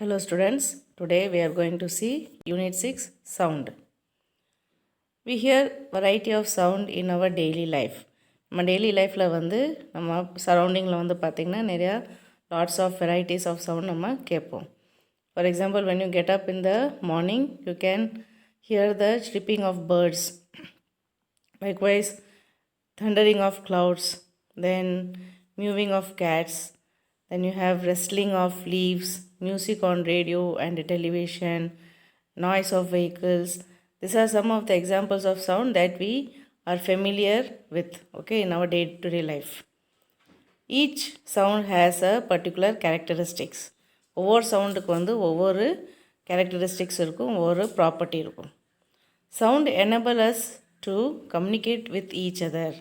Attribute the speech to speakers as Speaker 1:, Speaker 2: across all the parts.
Speaker 1: Hello students, today we are going to see Unit 6 Sound. We hear variety of sound in our daily life. நம்ம daily lifeல வந்து நம்ம சரௌண்டிங்கில் வந்து பார்த்திங்கன்னா நிறையா lots of varieties of sound நம்ம கேட்போம். For example, when you get up in the morning, you can hear the chirping of birds. Likewise, thundering of clouds, then mewing of cats, then you have rustling of leaves, music on radio and television, noise of vehicles. These are some of the examples of sound that we are familiar with, okay, in our day-to-day life. Each sound has a particular characteristics. ஒவ்வொரு சவுண்டுக்கு வந்து ஒவ்வொரு characteristics இருக்கும், ஒவ்வொரு property இருக்கும். Sound enable us to communicate with each other.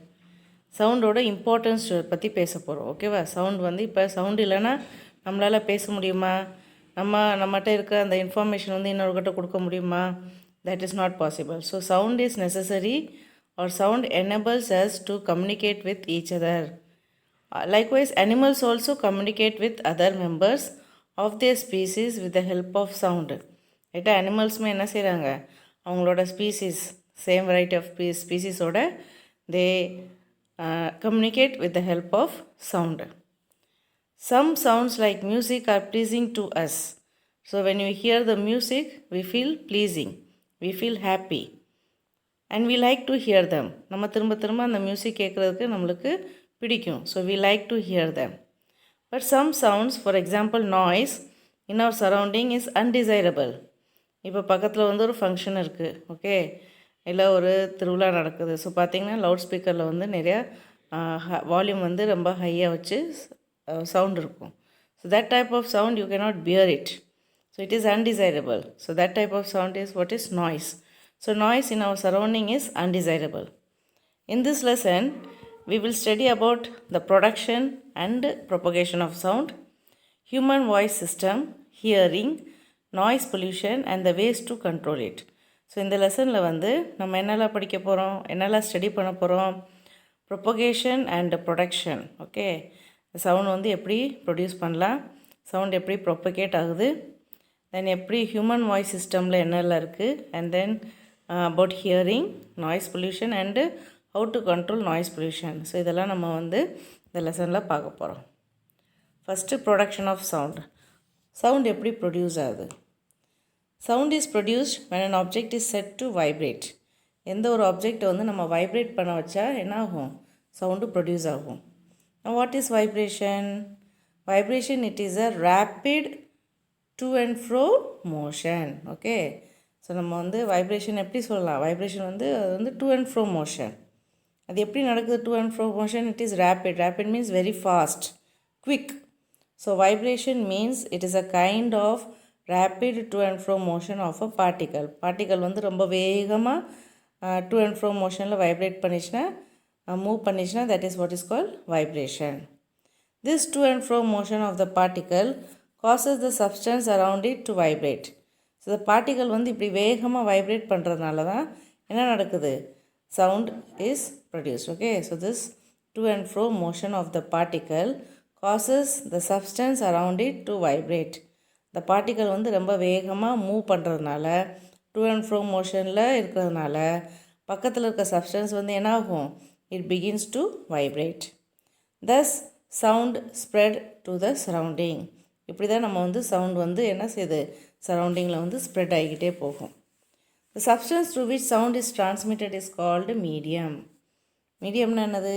Speaker 1: சவுண்டோட importance பற்றி பேச போகிறோம், ஓகேவா? சவுண்ட் வந்து இப்போ சவுண்ட் இல்லைன்னா நம்மளால் பேச முடியுமா? நம்மகிட்ட இருக்க அந்த இன்ஃபர்மேஷன் வந்து இன்னொருக்கிட்ட கொடுக்க முடியுமா? That is not possible. So sound is necessary or sound enables us to communicate with each other. Likewise animals also communicate with other members of their species with the help of sound. ரைட்டா? அனிமல்ஸுமே என்ன செய்கிறாங்க, அவங்களோட species, same variety of ஸ்பீசிஸோட they communicate with the help of sound. Some sounds like music are pleasing to us. So when we hear the music, we feel pleasing, we feel happy, and we like to hear them. நம்ம திரும்ப அந்த music கேட்குறதுக்கு நம்மளுக்கு பிடிக்கும். So we like to hear them. But some sounds, for example noise, in our surrounding is undesirable. இப்போ பக்கத்தில் வந்து ஒரு ஃபங்க்ஷன் இருக்குது, ஓகே, இல்லை ஒரு திருவிழா நடக்குது. ஸோ பார்த்திங்கன்னா லவுட் ஸ்பீக்கரில் வந்து நிறையா வால்யூம் வந்து ரொம்ப ஹையாக வச்சு சவுண்ட் இருக்கும். So that type of sound you cannot bear it. So it is undesirable. So that type of sound is what is noise. So noise in our surrounding is undesirable. In this lesson we will study about the production and propagation of sound, human voice system, hearing, noise pollution and the ways to control it. So இந்த லெசனில் வந்து நம்ம என்னெல்லாம் படிக்க போகிறோம், என்னெல்லாம் study பண்ண போகிறோம்? Propagation and production. Okay, sound வந்து எப்படி ப்ரொடியூஸ் பண்ணலாம், சவுண்ட் எப்படி ப்ரொபகேட் ஆகுது, தென் எப்படி ஹியூமன் வாய்ஸ் சிஸ்டமில் என்னெல்லாம் இருக்குது, and then about hearing, noise pollution and how to control noise pollution. So இதெல்லாம் நம்ம வந்து இந்த லெசனில் பார்க்க போகிறோம். First production of sound. Sound எப்படி ப்ரொடியூஸ் ஆகுது? Sound is produced when an object is set to vibrate. எந்த ஒரு ஆப்ஜெக்டை வந்து நம்ம வைப்ரேட் பண்ண வச்சா என்ன ஆகும்? சவுண்டு ப்ரொடியூஸ் ஆகும். Now what is vibration? Vibration, it is a rapid to and fro motion. Okay, so நம்ம வந்து வைப்ரேஷன் எப்படி சொல்லலாம்? வைப்ரேஷன் வந்து அது வந்து to and fro motion. அது எப்படி நடக்குது to and fro motion? It is rapid. Rapid means very fast, quick. So vibration means it is a kind of rapid to and fro motion of a particle. Particle வந்து ரொம்ப வேகமாக to and fro motionல vibrate பண்ணிச்சுன்னா, move பண்ணிச்சுன்னா, that is what is called vibration. This to and fro motion of the particle causes the substance around it to vibrate. So the particle வந்து இப்படி வேகமாக vibrate பண்ணுறதுனால தான் என்ன நடக்குது? Sound is produced. Okay, so this to and fro motion of the particle causes the substance around it to vibrate. இந்த particle வந்து ரொம்ப வேகமாக மூவ் பண்ணுறதுனால, டு அண்ட் ஃப்ரோ மோஷனில் இருக்கிறதுனால பக்கத்தில் இருக்க சப்ஸ்டன்ஸ் வந்து என்ன ஆகும்? It begins to vibrate. Thus sound spread to the surrounding. இப்படி தான் நம்ம வந்து சவுண்ட் வந்து என்ன செய்யுது? சரௌண்டிங்கில் வந்து ஸ்ப்ரெட் ஆகிக்கிட்டே போகும். The substance to which sound is transmitted is called medium. மீடியம்னா என்னது?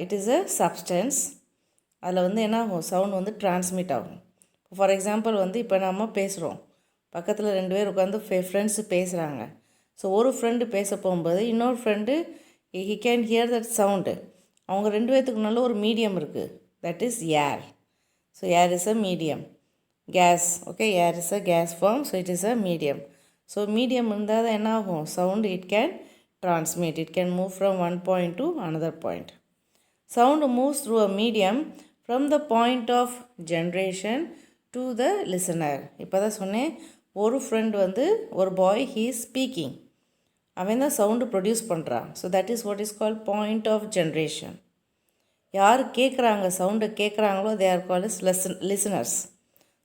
Speaker 1: It is a substance. அதில் வந்து என்ன ஆகும்? சவுண்ட் வந்து டிரான்ஸ்மிட் ஆகும். ஃபார் எக்ஸாம்பிள் வந்து இப்போ நம்ம பேசுகிறோம், பக்கத்தில் 2 பேர் உட்காந்து ஃப்ரெண்ட்ஸு பேசுகிறாங்க. ஸோ ஒரு ஃப்ரெண்டு பேச போகும்போது இன்னொரு friend he can hear that sound. அவங்க 2 பேர்த்துக்கு நல்ல ஒரு மீடியம் இருக்குது, that is air. So air is a medium. Gas, okay, air is a gas form. So it is a medium. So medium இருந்தால் தான் என்ன ஆகும்? Sound it can transmit, it can move from one point to another point. Sound moves through a medium from the point of generation to the listener. இப்போ தான் சொன்னேன், ஒரு friend வந்து ஒரு பாய் ஹீ இஸ் ஸ்பீக்கிங், அவன் தான் சவுண்டு ப்ரொடியூஸ் பண்ணுறான். So that is what is called point of generation. யார் கேட்குறாங்க, சவுண்டை கேட்குறாங்களோ they are called is listeners.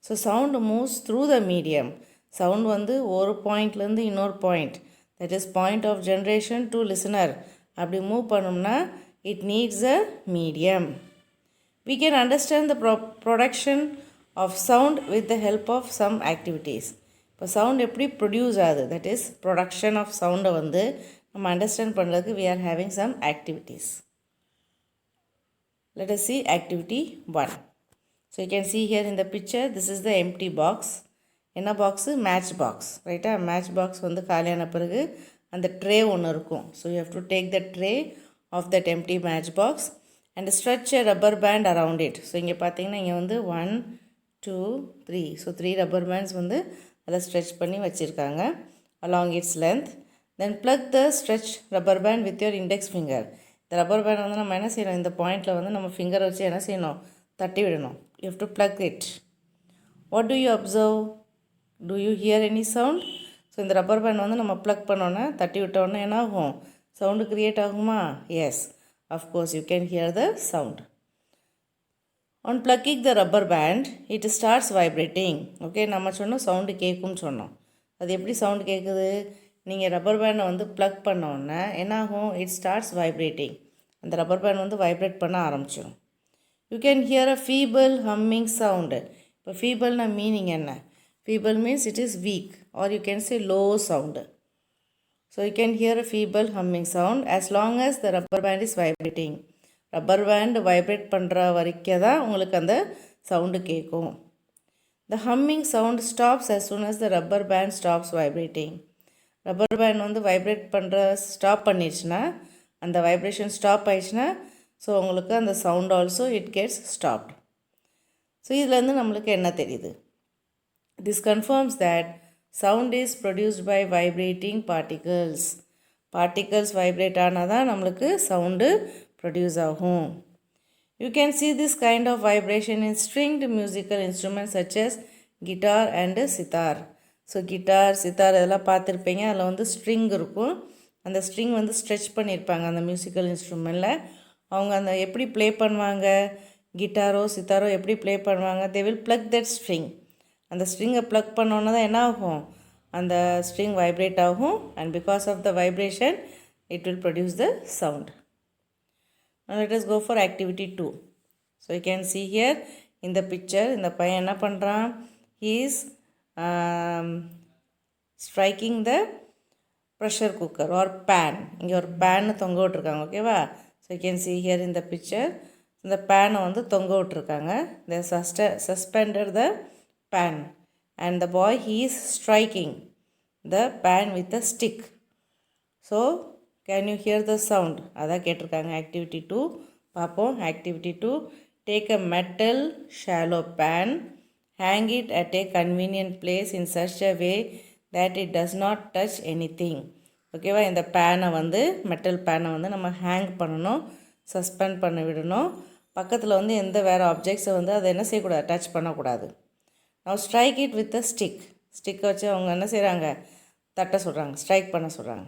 Speaker 1: So sound moves through the medium. Sound வந்து ஒரு பாயிண்ட்லேருந்து இன்னொரு point, that is point of generation to listener, அப்படி மூவ் பண்ணோம்னா it needs a medium. We can understand the production of sound with the help of some activities. இப்போ sound எப்படி produce ஆகுது, that is production of சவுண்டை வந்து நம்ம understand பண்ணுறதுக்கு we are having some activities. Let us see activity 1. So you can see here in the picture, this is the empty box. என்ன box? Match box, ரைட்டா? Match box வந்து காலியான பிறகு அந்த ட்ரே ஒன்று இருக்கும். So you have to take the tray of that empty match box and stretch a rubber band around it. ஸோ இங்கே பார்த்தீங்கன்னா இங்கே வந்து 1 2 3, ஸோ 3 ரப்பர் பேண்ட்ஸ் வந்து அதை ஸ்ட்ரெச் பண்ணி வச்சுருக்காங்க along its length. Then plug the stretch rubber band with your index finger. இந்த ரப்பர் பேண்ட் வந்து நம்ம என்ன செய்யணும், இந்த பாயிண்டில் வந்து நம்ம ஃபிங்கரை வச்சு என்ன செய்யணும், தட்டி விடணும். You have to plug it. What do you observe? Do you hear any sound? So இந்த ரப்பர் பேண்ட் வந்து நம்ம ப்ளக் பண்ணோன்னே, தட்டி விட்டோன்னே என்ன ஆகும், சவுண்டு க்ரியேட் ஆகுமா? Yes, of course you can hear the sound. On plugging the rubber band, it starts vibrating. Okay, நம்ம சொன்னோம் சவுண்டு கேட்கும்னு சொன்னோம். அது எப்படி சவுண்டு கேட்குது? நீங்கள் ரப்பர் பேண்டை வந்து ப்ளக் பண்ணோன்னே என்னாகும், இட் ஸ்டார்ட்ஸ் வைப்ரேட்டிங். அந்த ரப்பர் பேண்ட் வந்து வைப்ரேட் பண்ண ஆரம்பிச்சிடும். You can hear a feeble humming sound. இப்போ ஃபீபிள்னா மீனிங் என்ன? Feeble means it is weak, or you can say low sound. So you can hear a feeble humming sound as long as the rubber band is vibrating. Rubber band vibrate பண்ணுற வரைக்கும் தான் உங்களுக்கு அந்த sound கேட்கும். The humming sound stops as soon as the rubber band stops vibrating. Rubber band வந்து vibrate பண்ணுற stop பண்ணிடுச்சுன்னா, அந்த vibration stop ஆயிடுச்சுன்னா, ஸோ உங்களுக்கு அந்த sound also it gets stopped. So இதுலேருந்து நம்மளுக்கு என்ன தெரியுது? This confirms that sound is produced by vibrating particles. Particles vibrate ஆனால் தான் நம்மளுக்கு சவுண்டு ப்ரொடியூஸ் ஆகும். You can see this kind of vibration in stringed musical instruments such as guitar and sitar. So guitar, sitar இதெல்லாம் பார்த்துருப்பீங்க. அதில் வந்து string இருக்கும். அந்த ஸ்ட்ரிங் வந்து ஸ்ட்ரெச் பண்ணியிருப்பாங்க அந்த மியூசிக்கல் இன்ஸ்ட்ருமெண்ட்டில். அவங்க அந்த எப்படி ப்ளே பண்ணுவாங்க, கிட்டாரோ சித்தாரோ எப்படி ப்ளே பண்ணுவாங்க, they will pluck that string. அந்த ஸ்ட்ரிங்கை ப்ளக் பண்ணோன்னே தான் என்ன ஆகும், அந்த ஸ்ட்ரிங் வைப்ரேட் ஆகும். And because of the vibration it will produce the sound. Now let us go for activity 2. So you can see here in the picture, இந்த பையன் என்ன பண்ணுறான், he is striking the pressure cooker or pan. இங்கே ஒரு pan தொங்க விட்ருக்காங்க, ஓகேவா? So you can see here in the picture, இந்த பேனை வந்து தொங்க விட்ருக்காங்க. they suspended the pan and the boy he is striking the pan with a stick. So can you hear the sound? அதான் கேட்டிருக்காங்க. ஆக்டிவிட்டி 2 பார்ப்போம். Activity 2, take a metal shallow pan, hang it at a convenient place in such a way that it does not touch anything. ஓகேவா? இந்த பேனை வந்து metal பேனை வந்து நம்ம ஹேங் பண்ணணும், சஸ்பெண்ட் பண்ண விடணும். பக்கத்தில் வந்து எந்த வேறு ஆப்ஜெக்ட்ஸை வந்து அதை என்ன செய்யக்கூடாது, டச் பண்ணக்கூடாது. now strike it with a stick. ஸ்டிக்கை வச்சு அவங்க என்ன செய்கிறாங்க, தட்ட சொல்கிறாங்க, ஸ்ட்ரைக் பண்ண சொல்கிறாங்க.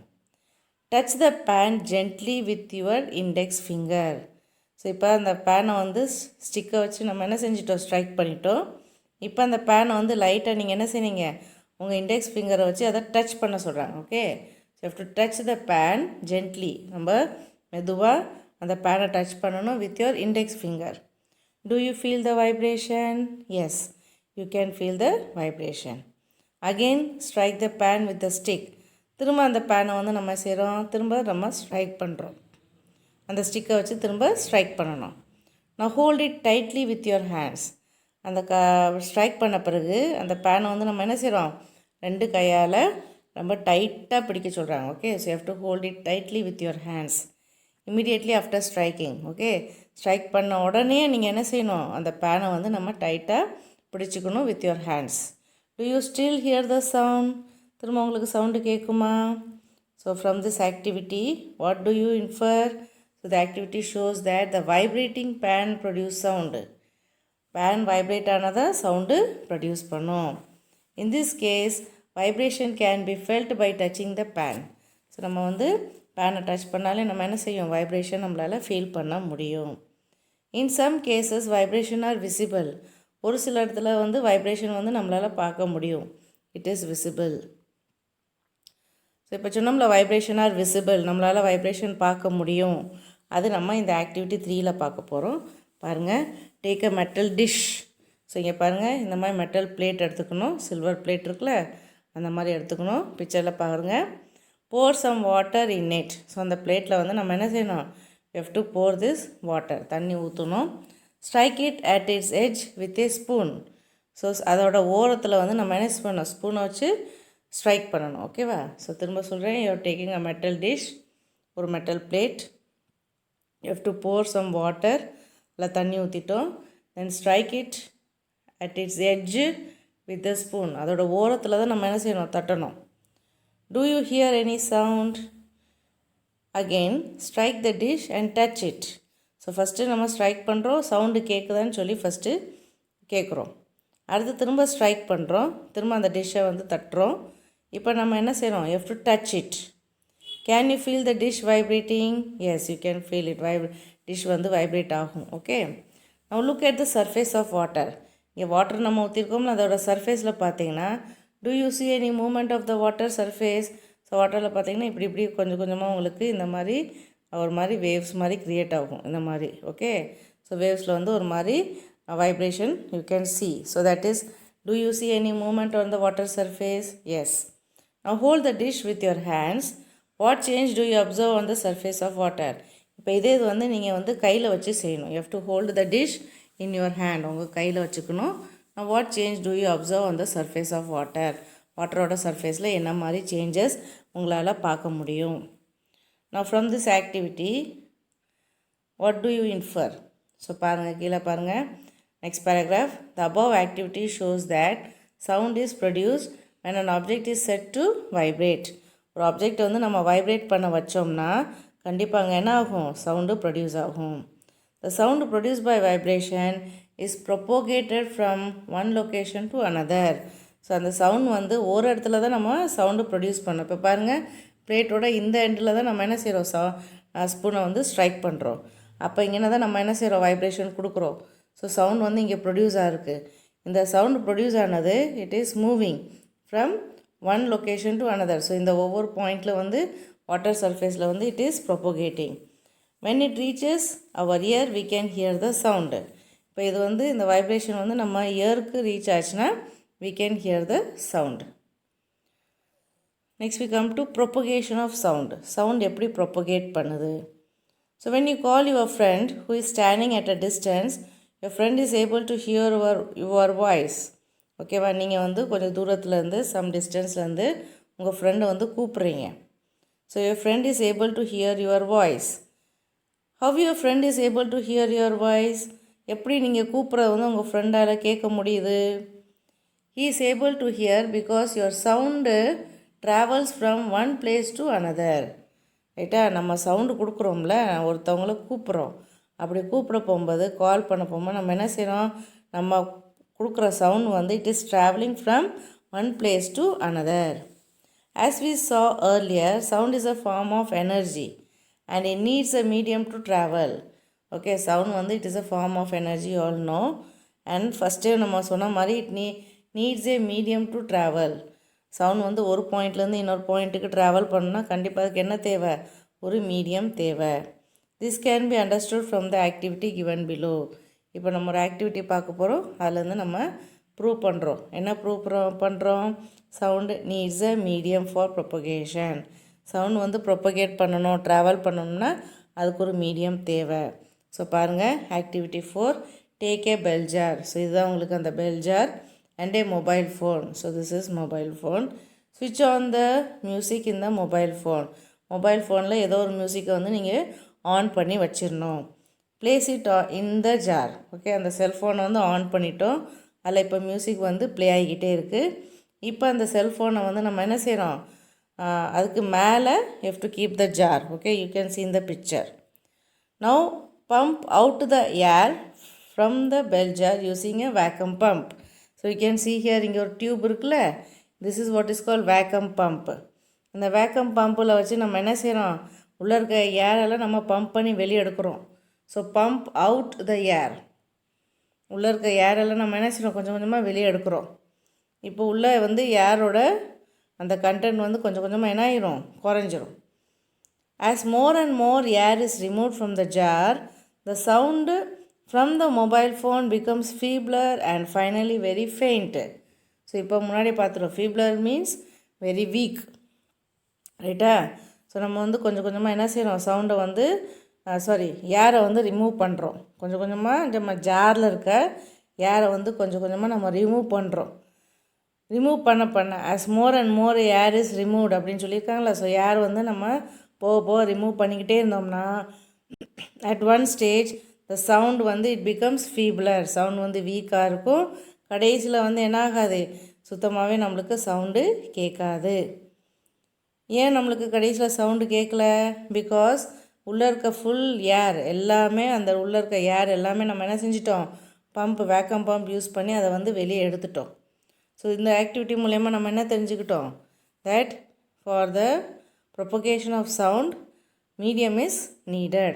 Speaker 1: touch the pan gently with your index finger. So இப்போ அந்த பேனை வந்து ஸ்டிக்கை வச்சு நம்ம என்ன செஞ்சிட்டோம், ஸ்ட்ரைக் பண்ணிட்டோம். இப்போ அந்த பேனை வந்து லைட்டாக நீங்கள் என்ன செய்வீங்க, உங்கள் இண்டெக்ஸ் ஃபிங்கரை வச்சு அதை டச் பண்ண சொல்கிறாங்க. Okay, so how to touch the pan gently. நம்ம மெதுவாக அந்த பேனை டச் பண்ணணும் with your index finger. Do you feel the vibration? Yes, you can feel the vibration. Again strike the pan with the stick. திரும்ப அந்த பேனை வந்து நம்ம செய்கிறோம், திரும்ப நம்ம ஸ்ட்ரைக் பண்ணுறோம். அந்த ஸ்டிக்கை வச்சு திரும்ப ஸ்ட்ரைக் பண்ணணும். நான் hold it tightly with your hands. அந்த ஸ்ட்ரைக் பண்ண பிறகு அந்த பேனை வந்து நம்ம என்ன செய்கிறோம், 2 கையால் ரொம்ப டைட்டாக பிடிக்க சொல்கிறாங்க. Okay, so have to hold it tightly with your hands immediately after striking. Okay, strike பண்ண உடனே நீங்கள் என்ன செய்யணும், அந்த பேனை வந்து நம்ம டைட்டாக பிடிச்சிக்கணும் with your hands. Do you still hear the sound? திரும்ப உங்களுக்கு சவுண்டு கேட்குமா? So from this activity what do you infer? So the activity shows that the vibrating pan produce sound. Pan vibrate ஆனதான் சவுண்டு ப்ரொடியூஸ் பண்ணும். In this case vibration can be felt by touching the pan. ஸோ நம்ம வந்து பேனை touch பண்ணாலே நம்ம என்ன செய்யும், வைப்ரேஷன் நம்மளால் ஃபீல் பண்ண முடியும். In some cases vibration are visible. ஒரு சில இடத்துல வந்து வைப்ரேஷன் வந்து நம்மளால் பார்க்க முடியும். It is visible. ஸோ இப்போ சொன்னோம்ல வைப்ரேஷன் ஆர் விசிபிள், நம்மளால் வைப்ரேஷன் பார்க்க முடியும். அது நம்ம இந்த ஆக்டிவிட்டி 3ல் பார்க்க போகிறோம். பாருங்கள், take a metal dish. So இங்கே பாருங்கள், இந்த மாதிரி மெட்டல் பிளேட் எடுத்துக்கணும். சில்வர் பிளேட் இருக்குல்ல, அந்த மாதிரி எடுத்துக்கணும். பிக்சரில் பாருங்கள். Pour some water in it. So அந்த பிளேட்டில் வந்து நம்ம என்ன செய்யணும்? You have to pour this water. தண்ணி ஊற்றணும். Strike it at its edge with a spoon. So அதோட ஓரத்தில் வந்து நம்ம என்ன பண்ணணும்? ஸ்பூனை வச்சு ஸ்ட்ரைக் பண்ணணும். ஓகேவா? ஸோ திரும்ப சொல்கிறேன். You are taking a metal dish, ஒரு metal plate. You have to pour some water. இல்லை தண்ணி ஊற்றிட்டோம். Then strike it at its edge with the spoon. அதோட ஓரத்தில் தான் நம்ம என்ன செய்யணும்? தட்டணும். Do you hear any sound? Again, strike the dish and touch it. So first நம்ம ஸ்ட்ரைக் பண்ணுறோம், சவுண்டு கேட்குதான்னு சொல்லி ஃபஸ்ட்டு கேட்குறோம். அடுத்து திரும்ப ஸ்ட்ரைக் பண்ணுறோம், திரும்ப அந்த டிஷ்ஷை வந்து தட்டுறோம். இப்போ நம்ம என்ன செய்கிறோம்? You have to touch it. Can you feel the dish vibrating? Yes, you can feel it. Dish வந்து வைப்ரேட் ஆகும். Okay, now look at the surface of water. இங்கே வாட்டர் நம்ம ஊற்றிருக்கோம்ல, அதோட சர்ஃபேஸில் பார்த்தீங்கன்னா do you see any movement of the water surface? So வாட்டரில் பார்த்தீங்கன்னா இப்படி கொஞ்சம் கொஞ்சமாக உங்களுக்கு இந்த மாதிரி ஒரு மாதிரி வேவ்ஸ் மாதிரி க்ரியேட் ஆகும். இந்த மாதிரி. ஓகே, ஸோ வேவ்ஸில் வந்து ஒரு மாதிரி vibration you can see. So that is, do you see any movement on the water surface? Yes. Now hold the dish with your hands. What change do you observe on the surface of water? இப்போ இது வந்து நீங்கள் வந்து கையில் வச்சு செய்யணும். You have to hold the dish in your hand. உங்கள் கையில் வச்சுக்கணும். Now what change do you observe on the surface of water? வாட்டரோட சர்ஃபேஸில் என்ன மாதிரி சேஞ்சஸ் உங்களால் பார்க்க முடியும்? Now from this activity, what do you infer? So பாருங்கள், கீழே பாருங்கள். Next paragraph. The above activity shows that sound is produced when an object is set to vibrate. ஒரு ஆப்ஜெக்ட் வந்து நம்ம வைப்ரேட் பண்ண வச்சோம்னா கண்டிப்பாக அங்கே என்ன ஆகும்? சவுண்டு ப்ரொடியூஸ் ஆகும். The sound produced by vibration is propagated from one location to another. So அந்த சவுண்ட் வந்து ஒரு இடத்துல தான் நம்ம சவுண்டு ப்ரொடியூஸ் பண்ணோம். இப்போ பாருங்கள், பிளேட்டோட இந்த எண்டில் தான் நம்ம என்ன செய்கிறோம்? ஸ்பூனை வந்து ஸ்ட்ரைக் பண்ணுறோம். அப்போ இங்கே தான் நம்ம என்ன செய்கிறோம்? வைப்ரேஷன் கொடுக்குறோம். ஸோ சவுண்ட் வந்து இங்கே ப்ரொடியூஸ் ஆகிருக்கு. இந்த சவுண்டு ப்ரொடியூஸ் ஆனது it is moving from one location to another. So இந்த ஒவ்வொரு பாயிண்டில் வந்து வாட்டர் சர்ஃபேஸில் வந்து it is propagating. when it reaches our ear we can hear the sound. இப்போ இது வந்து இந்த வைப்ரேஷன் வந்து நம்ம இயருக்கு ரீச் ஆச்சுன்னா we can hear the sound. Next we come to propagation of sound. Sound எப்படி propagate பண்ணுது? So when you call your friend who is standing at a distance, your friend is able to hear your voice. ஓகேவா? நீங்கள் வந்து கொஞ்சம் தூரத்துலேருந்து some டிஸ்டன்ஸ்லேருந்து உங்கள் ஃப்ரெண்டை வந்து கூப்பிட்றீங்க. So your friend is able to hear your voice. How your friend is able to hear your voice? எப்படி நீங்கள் கூப்பிட்றது வந்து உங்கள் ஃப்ரெண்டால் கேட்க முடியுது? He is able to hear because your sound travels from one place to another. ரைட்டா? நம்ம sound கொடுக்குறோம்ல, ஒருத்தவங்கள கூப்பிட்றோம். அப்படி கூப்பிட போகும்போது, கால் பண்ண போகும்போது நம்ம என்ன செய்கிறோம்? நம்ம கொடுக்குற சவுண்ட் வந்து it is travelling from one place to another. As we saw earlier, sound is a form of energy and it needs a medium to travel. Okay, sound வந்து it is a form of energy, you all know. And ஃபஸ்ட்டே நம்ம சொன்ன மாதிரி it needs a medium to travel. Sound வந்து ஒரு பாயிண்ட்லேருந்து இன்னொரு பாயிண்ட்டுக்கு ட்ராவல் பண்ணணும்னா கண்டிப்பாக அதுக்கு என்ன தேவை? ஒரு மீடியம் தேவை. This can be understood from the activity given below. இப்போ நம்ம ஒரு ஆக்டிவிட்டி பார்க்க போகிறோம். அதுலேருந்து நம்ம ப்ரூவ் பண்ணுறோம். என்ன ப்ரூவ் பண்ணுறோம்? Sound needs a medium for propagation. Sound வந்து ப்ரொபகேட் பண்ணணும், ட்ராவல் பண்ணணும்னா அதுக்கு ஒரு மீடியம் தேவை. ஸோ பாருங்கள், activity 4, take a bell jar. So இதுதான் உங்களுக்கு அந்த bell jar and a mobile phone. So this is mobile phone. ஸ்விட்ச் on the music in the mobile phone. Mobile ஃபோனில் ஏதோ ஒரு மியூசிக்கை வந்து நீங்கள் ஆன் பண்ணி வச்சிடணும். Place it in the jar. Okay, அந்த செல்ஃபோனை வந்து ஆன் பண்ணிட்டோம். அதில் இப்போ மியூசிக் வந்து ப்ளே ஆகிக்கிட்டே இருக்குது. இப்போ அந்த செல்ஃபோனை வந்து நம்ம என்ன செய்கிறோம்? அதுக்கு மேலே you have to keep the jar. Okay, you can see in the picture. Now pump out the air from the bell jar using a vacuum pump. So you can see here இங்கே ஒரு tube இருக்குல்ல, this is what is called vacuum pump. இந்த vacuum பம்பில் வச்சு நம்ம என்ன செய்கிறோம்? உள்ளே இருக்க ஏரெல்லாம் நம்ம பம்ப் பண்ணி வெளியே எடுக்கிறோம். ஸோ பம்ப் அவுட் த ஏர். உள்ளே இருக்க ஏரெல்லாம் நம்ம என்ன செய்யணும், கொஞ்சம் கொஞ்சமாக வெளியே எடுக்கிறோம். இப்போ உள்ளே வந்து ஏரோட அந்த கண்டென்ட் வந்து கொஞ்சம் கொஞ்சமாக என்ன ஆயிரும், குறைஞ்சிரும். As more and more air is removed from the jar, the sound from the mobile phone becomes feebler and finally very faint. So இப்போ முன்னாடி பார்த்துருவோம், feebler means very weak, ரைட்டா? ஸோ நம்ம வந்து கொஞ்சம் கொஞ்சமாக என்ன செய்கிறோம், சவுண்டை வந்து ஏரை வந்து ரிமூவ் பண்ணுறோம். கொஞ்சம் கொஞ்சமாக நம்ம ஜாரில் இருக்க ஏரை வந்து கொஞ்சம் கொஞ்சமாக நம்ம ரிமூவ் பண்ணுறோம். ரிமூவ் பண்ண as more and more air is removed அப்படின்னு சொல்லியிருக்காங்களா. ஸோ ஏர் வந்து நம்ம போக போக ரிமூவ் பண்ணிக்கிட்டே இருந்தோம்னா at one stage the sound வந்து இட் பிகம்ஸ் ஃபீபிளர், சவுண்ட் வந்து வீக்காக இருக்கும். கடைசியில் வந்து என்ன ஆகாது, சுத்தமாகவே நம்மளுக்கு சவுண்டு கேட்காது. ஏன் நம்மளுக்கு கடைசியில் சவுண்டு கேட்கல? பிகாஸ் உள்ளே இருக்க ஃபுல் ஏர் எல்லாமே, அந்த உள்ளே இருக்க ஏர் எல்லாமே நம்ம என்ன செஞ்சிட்டோம், வேக்கம் பம்ப் யூஸ் பண்ணி அதை வந்து வெளியே எடுத்துட்டோம். ஸோ இந்த ஆக்டிவிட்டி மூலயமா நம்ம என்ன தெரிஞ்சுக்கிட்டோம், that for the propagation of sound medium is needed.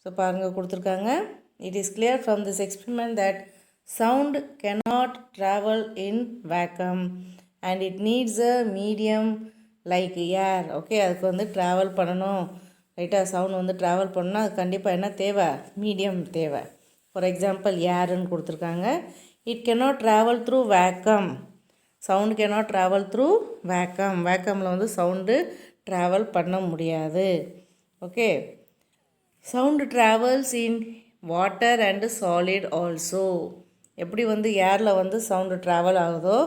Speaker 1: So பாருங்கள் கொடுத்துருக்காங்க, it is clear from this experiment that sound cannot travel in vacuum and it needs a medium like air. Okay, அதுக்கு வந்து travel பண்ணணும், ரைட்டாக? Sound வந்து travel பண்ணணும், அது கண்டிப்பாக என்ன தேவை, மீடியம் தேவை. ஃபார் எக்ஸாம்பிள் ஏர்ன்னு கொடுத்துருக்காங்க. It cannot travel through vacuum. Sound cannot travel through vacuum. வேக்கமில் வந்து சவுண்டு ட்ராவல் பண்ண முடியாது. Okay, sound travels in water and solid also. எப்படி வந்து ஏரில் வந்து சவுண்டு ட்ராவல் ஆகுதோ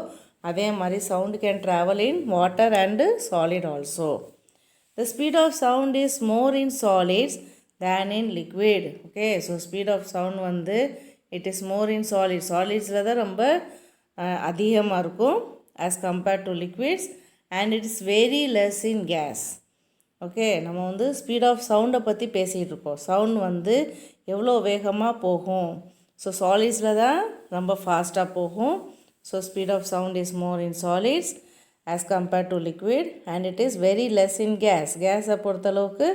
Speaker 1: அதே மாதிரி sound can travel in water and solid also. The speed of sound is more in solids than in liquid. Okay, so speed of sound வந்து it is more in solid, சாலிட்ஸில் தான் ரொம்ப அதிகமாக இருக்கும் as compared to liquids, and it is very less in gas. Okay, நம்ம வந்து speed of சவுண்டை பற்றி பேசிகிட்டு இருக்கோம். சவுண்ட் வந்து எவ்வளோ வேகமாக போகும், ஸோ சாலிட்ஸில் தான் ரொம்ப ஃபாஸ்ட்டாக போகும். So speed of sound is more in solids as compared to liquid and it is very less in gas. கேஸை பொறுத்தளவுக்கு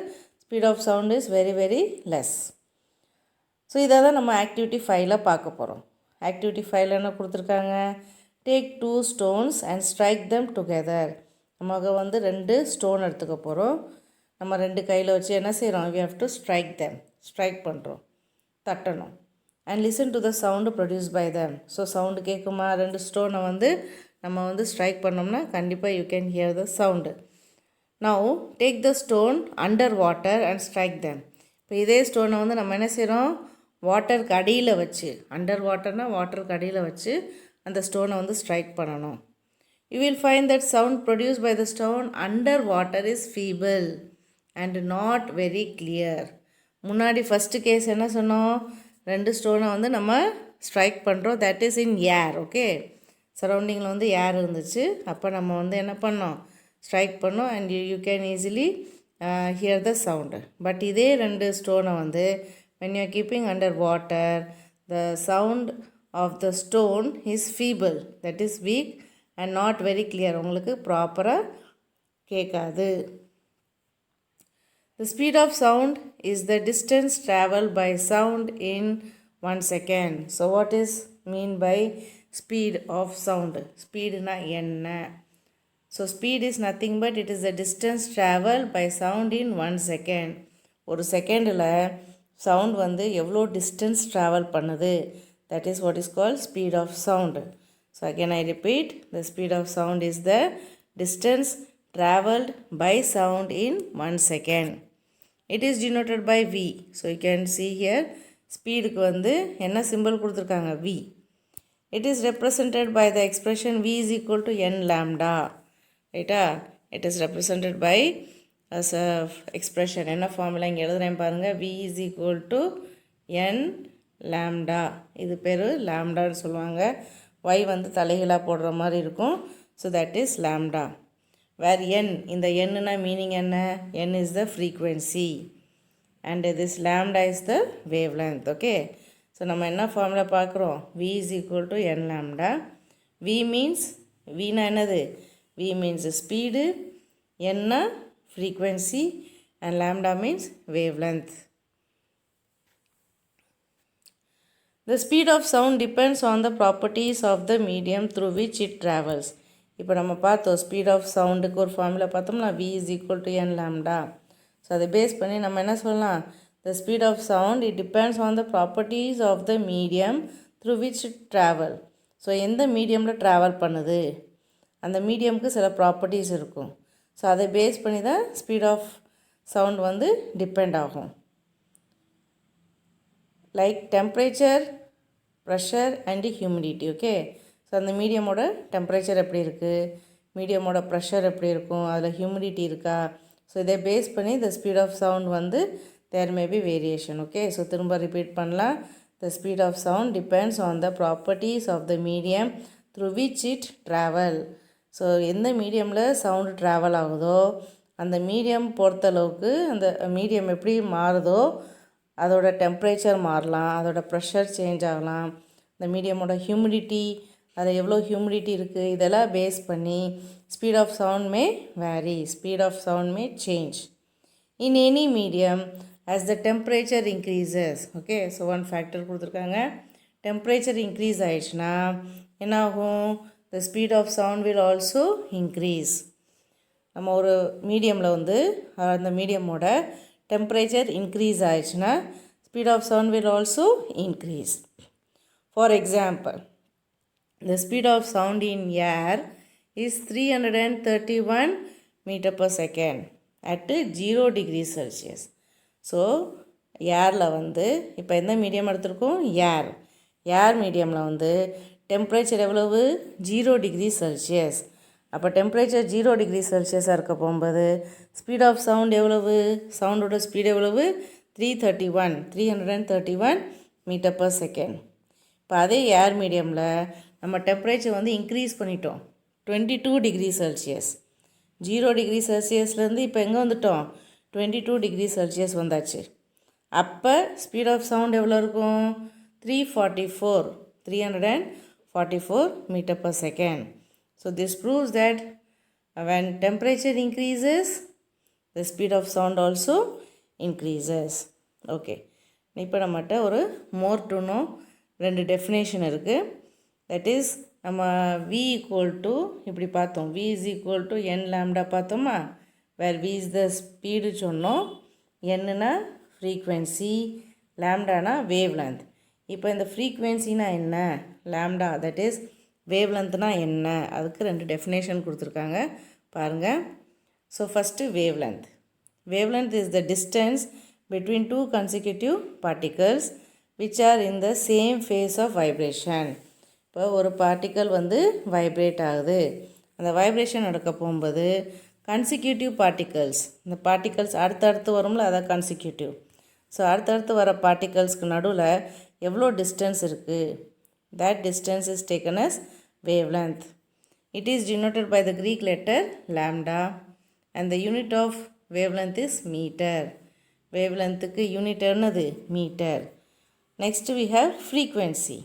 Speaker 1: speed of sound is very very less. So இதை தான் நம்ம ஆக்டிவிட்டி 5ல் பார்க்க போகிறோம். ஆக்டிவிட்டி 5ல் என்ன கொடுத்துருக்காங்க, take 2 stones and strike them together. நமக்கு வந்து 2 ஸ்டோன் எடுத்துக்க போகிறோம். நம்ம 2 கையில் வச்சு என்ன செய்கிறோம், we have to strike them, strike பண்ணுறோம், தட்டணும். And listen to the sound produce by them. So sound கேட்குமா, 2 ஸ்டோனை வந்து நம்ம வந்து ஸ்ட்ரைக் பண்ணோம்னா கண்டிப்பாக you can hear the sound. Now take the stone under water and strike them. இப்போ இதே ஸ்டோனை வந்து நம்ம என்ன செய்கிறோம், வாட்டருக்கு அடியில் வச்சு, அண்டர் வாட்டர்னால் வாட்டருக்கு அடியில் வச்சு அந்த ஸ்டோனை வந்து ஸ்ட்ரைக் பண்ணணும். You will find that sound produce by the stone under water is feeble and not very clear. முன்னாடி ஃபஸ்ட்டு கேஸ் என்ன சொன்னோம், 2 ஸ்டோனை வந்து நம்ம ஸ்ட்ரைக் பண்ணுறோம், that is in air. Okay, சரௌண்டிங்கில் வந்து ஏர் இருந்துச்சு, அப்போ நம்ம வந்து என்ன பண்ணோம், ஸ்ட்ரைக் பண்ணோம் and you can easily here the sound. But இதே 2 ஸ்டோனை வந்து when you are keeping under water, the sound of the stone is feeble, that is weak and not very clear. உங்களுக்கு ப்ராப்பராக கேட்காது. The speed of sound is the distance traveled by sound in 1 second. So what is mean by speed of sound? Speed na என்ன? So speed is nothing but it is the distance traveled by sound in 1 second. ஒரு செகண்டில் sound வந்து எவ்வளோ distance travel பண்ணுது, that is what is called speed of sound. So again I repeat, the speed of sound is the distance travelled by sound in 1 second. It is denoted by v. So you can see here, ஸ்பீடுக்கு வந்து என்ன symbol கொடுத்துருக்காங்க, v. It is represented by the expression v is equal to n lambda, ரைட்டா? It is represented by as a expression. என்ன formula இங்கே எழுதுகிறேன் பாருங்கள், v is equal to n lambda. இது பேர் லாம்டான்னு சொல்லுவாங்க. y வந்து தலைகளாக போடுற மாதிரி இருக்கும். So that is lambda. Where n, இந்த nனா மீனிங் என்ன, n is the frequency and this lambda is the wavelength. Okay, so நம்ம என்ன ஃபார்முலா பார்க்குறோம், v is equal to n lambda. v means, vனா என்னது, v means ஸ்பீடு, nனா frequency and lambda means wavelength. The speed of sound depends on the properties of the medium through which it travels. இப்போ நம்ம பார்த்தோம் speed of சவுண்டுக்கு ஒரு formula பார்த்தோம்னா v is equal to n lambda. So அதை base பண்ணி நம்ம என்ன சொல்லலாம், the speed of sound it depends on the properties of the medium through which it travel. So எந்த மீடியமில் ட்ராவல் பண்ணுது அந்த மீடியமுக்கு சில ப்ராப்பர்ட்டிஸ் இருக்கும். ஸோ அதை பேஸ் பண்ணி தான் ஸ்பீட் ஆஃப் சவுண்ட் வந்து டிபெண்ட் ஆகும். Like temperature, pressure and humidity. Okay, so அந்த மீடியமோட டெம்பரேச்சர் எப்படி இருக்குது, மீடியமோட ப்ரெஷர் எப்படி இருக்கும், அதில் ஹியூமிடிட்டி இருக்கா, ஸோ இதை பேஸ் பண்ணி த ஸ்பீட் ஆஃப் சவுண்ட் வந்து there may be variation. Okay, so திரும்ப ரிப்பீட் பண்ணலாம். The speed of sound depends on the properties of the medium through which it travel. So எந்த மீடியமில் சவுண்டு ட்ராவல் ஆகுதோ அந்த மீடியம் பொறுத்தளவுக்கு அந்த மீடியம் எப்படி மாறுதோ அதோட டெம்பரேச்சர் மாறலாம், அதோட ப்ரெஷர் சேஞ்ச் ஆகலாம், இந்த மீடியமோட ஹியூமிடிட்டி, அதில் எவ்வளோ ஹியூமிடிட்டி இருக்குது, இதெல்லாம் பேஸ் பண்ணி speed of sound may vary, speed of sound may change in any medium as the temperature increases. Okay, so one factor கொடுத்துருக்காங்க. டெம்பரேச்சர் இன்க்ரீஸ் ஆயிடுச்சுன்னா என்ன ஆகும், the speed of sound will also increase. நம்ம ஒரு மீடியமில் வந்து அந்த மீடியமோட temperature increase ஆயிடுச்சுன்னா speed of sound will also increase. For example, the speed of sound in air is 331 meter per second at 0 degrees Celsius. So ஏரில் வந்து இப்போ எந்த மீடியம் எடுத்திருக்கோம், ஏர் மீடியமில் வந்து டெம்பரேச்சர் எவ்வளவு 0 டிகிரி செல்சியஸ். அப்போ டெம்பரேச்சர் 0 டிகிரி செல்சியஸாக இருக்க போகும்போது ஸ்பீட் ஆஃப் சவுண்ட் எவ்வளவு, சவுண்டோட ஸ்பீட் எவ்வளவு 331 மீட்டர் பர் செகண்ட். இப்போ அதே ஏர் மீடியமில் நம்ம டெம்பரேச்சர் வந்து இன்க்ரீஸ் பண்ணிட்டோம் 22 டிகிரி செல்சியஸ். 0 டிகிரி செல்சியஸ்லேருந்து இப்போ எங்கே வந்துட்டோம், 22 டிகிரி செல்சியஸ் வந்தாச்சு. அப்போ ஸ்பீட் ஆஃப் சவுண்ட் எவ்வளோ இருக்கும், 344 metre per second. So this proves that when temperature increases, the speed of sound also increases. Okay. இப்போ நம்மகிட்ட ஒரு more to know ரெண்டு definition இருக்குது. That is நம்ம v equal to இப்படி பார்த்தோம், v is equal to n lambda பார்த்தோமா, where v is the speed சொன்னோம், nனா frequency, lambdaனா wavelength. இப்போ இந்த frequencyனா என்ன, lambda that is வேவ்லென்த்னா என்ன, அதுக்கு ரெண்டு டெஃபினேஷன் கொடுத்துருக்காங்க பாருங்கள். So first wavelength. Wavelength is the distance between two consecutive particles which are in the same phase of vibration. இப்போ ஒரு பார்ட்டிக்கல் வந்து வைப்ரேட் ஆகுது, அந்த வைப்ரேஷன் நடக்க போகும்போது கன்சிக்யூட்டிவ் பார்ட்டிகல்ஸ், இந்த பார்ட்டிகல்ஸ் அடுத்தடுத்து வரும்ல அதான் கன்சிக்யூட்டிவ். ஸோ அடுத்தடுத்து வர பார்ட்டிகல்ஸ்க்கு நடுவில் எவ்வளோ டிஸ்டன்ஸ் இருக்குது, that distance is taken as wavelength. It is denoted by the Greek letter lambda and the unit of wavelength is meter. Wavelength ku unit என்னது meter. Next we have frequency.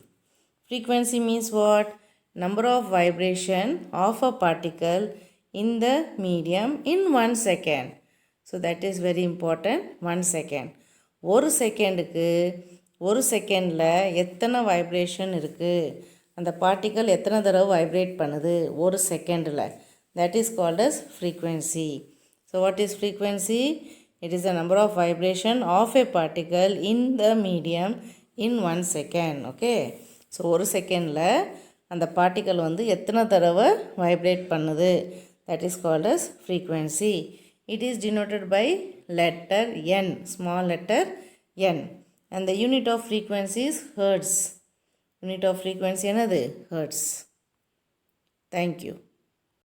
Speaker 1: Frequency means what? Number of vibration of a particle in the medium in 1 second. So that is very important, 1 second. ஒரு செகண்டுக்கு ஒரு செகண்டில் எத்தனை vibration இருக்குது, அந்த particle எத்தனை தடவை வைப்ரேட் பண்ணுது ஒரு செகண்டில், that is called as frequency. So what is frequency? It is the number of vibration of a particle in the medium in 1 second. Okay, so ஒரு செகண்டில் அந்த பார்ட்டிக்கல் வந்து எத்தனை தடவை வைப்ரேட் பண்ணுது, that is called as frequency. It is denoted by letter n, small letter n. And the unit of frequency is hertz. Unit of frequency என்னது hertz. Thank you.